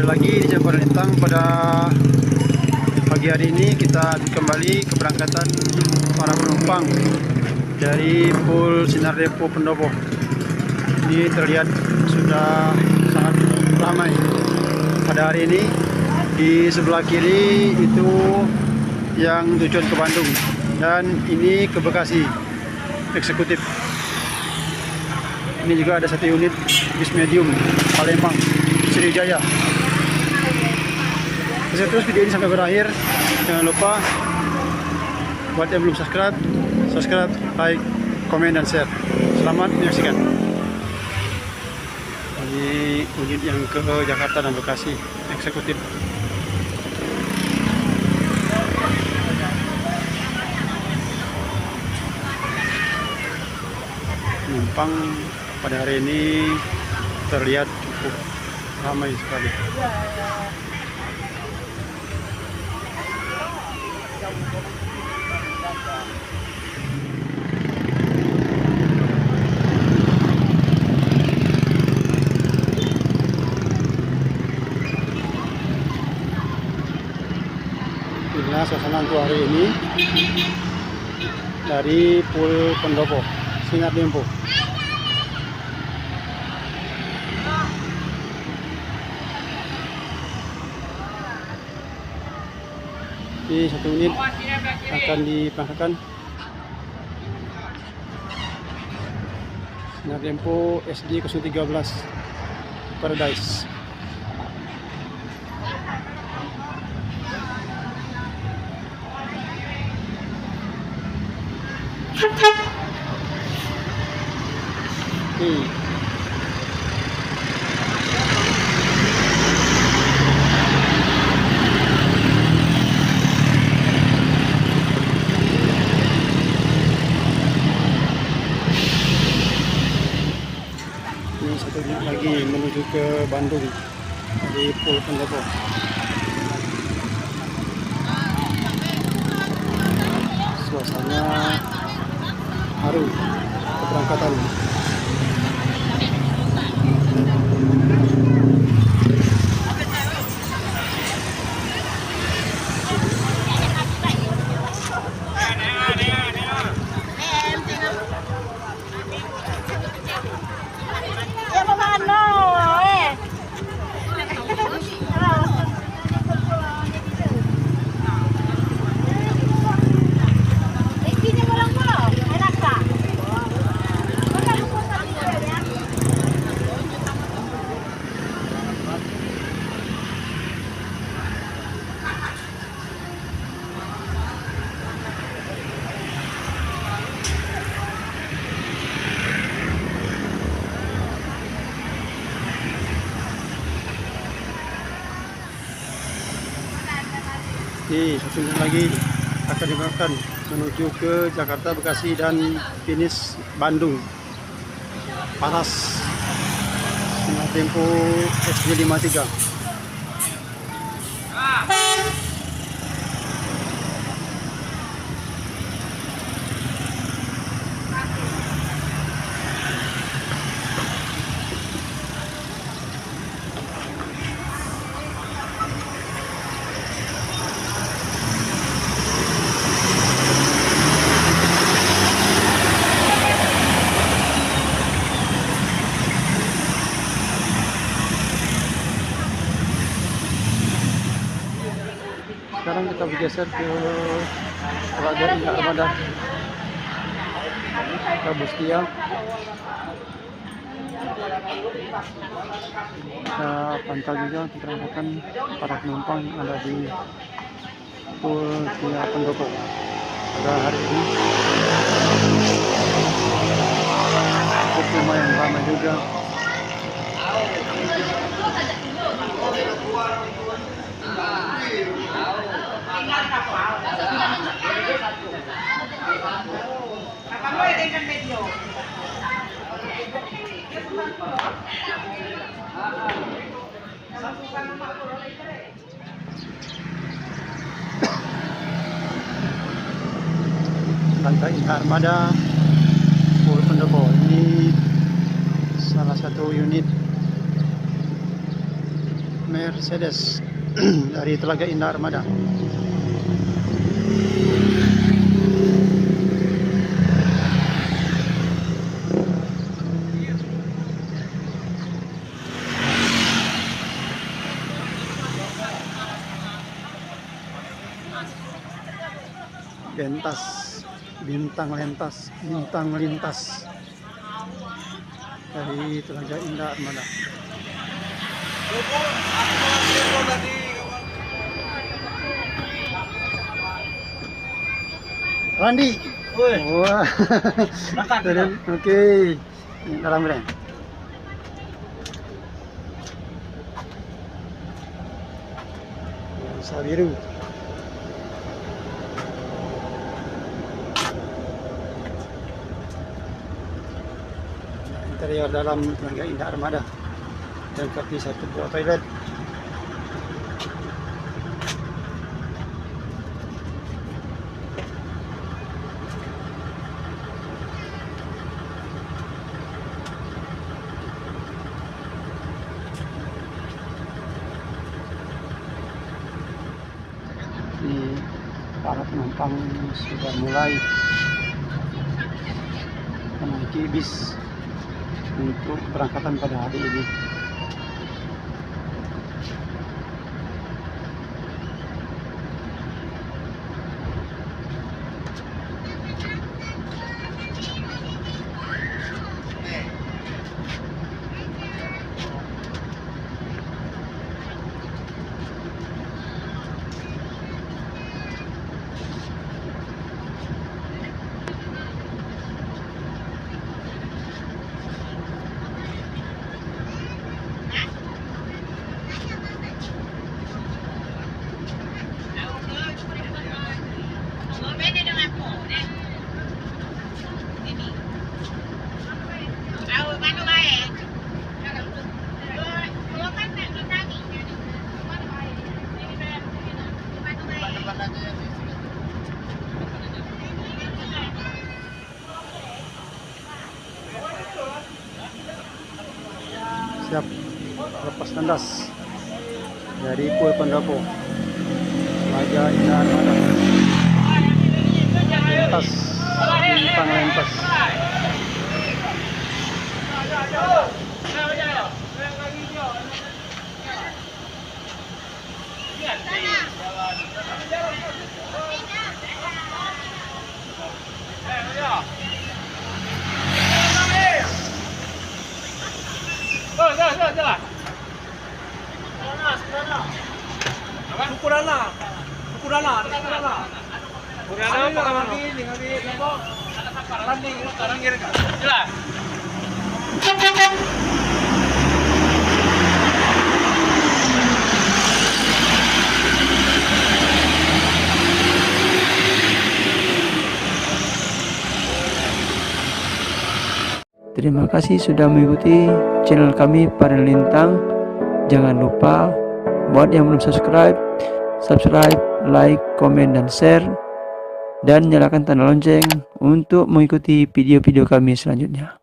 Kembali lagi di Jam Lintang. Pada pagi hari ini kita kembali keberangkatan para penumpang dari Pul Sinar Dempo Pendopo. Ini terlihat sudah sangat ramai pada hari ini. Di sebelah kiri itu yang tujuan ke Bandung, dan ini ke Bekasi eksekutif. Ini juga ada satu unit bis medium Palembang Sriwijaya. Bisa terus video ini sampai berakhir. Jangan lupa buat yang belum subscribe, like, komen, dan share. Selamat menyaksikan. Ini unit yang ke Jakarta dan Bekasi eksekutif. Penumpang pada hari ini terlihat cukup ramai sekali. Inilah suasana untuk hari ini dari Pul Pendopo Sinar Dempo. Ini satu unit akan diberangkatkan Sinar Dempo SD 013 Paradise. Ini satu unit lagi menuju ke Bandung dari Pul Pendopo. Suasana haru keberangkatan. Ini satu unit lagi akan diberangkatkan menuju ke Jakarta, Bekasi, dan finish Bandung. Paras Sinar Dempo SD 53. Sekarang kita bergeser ke Telaga Indah Armada Robustia. Kita pantau juga keberangkatan para penumpang yang ada di Pul Sinar Pendopo pada hari ini. Cukup lumayan ramai juga. Telaga Indah Armada Pul Pendopo ini salah satu unit Mercedes dari Telaga Indah Armada. Bentas, bintang lintas dari Telaga Indah Armada. Randi, wah, oke, dalam brand. Sabiru. Interior dalam Telaga Indah Armada dan kaki 1 buah toilet. Ini para penumpang sudah mulai menaiki bis untuk keberangkatan pada hari ini. Siap lepas landas dari Pul Pendopo Telaga Indah Armada. Lintas, bintang lintas. Terima kasih sudah mengikuti channel kami Panel Lintang. Jangan lupa buat yang belum subscribe, like, komen, dan share, dan nyalakan tanda lonceng untuk mengikuti video-video kami selanjutnya.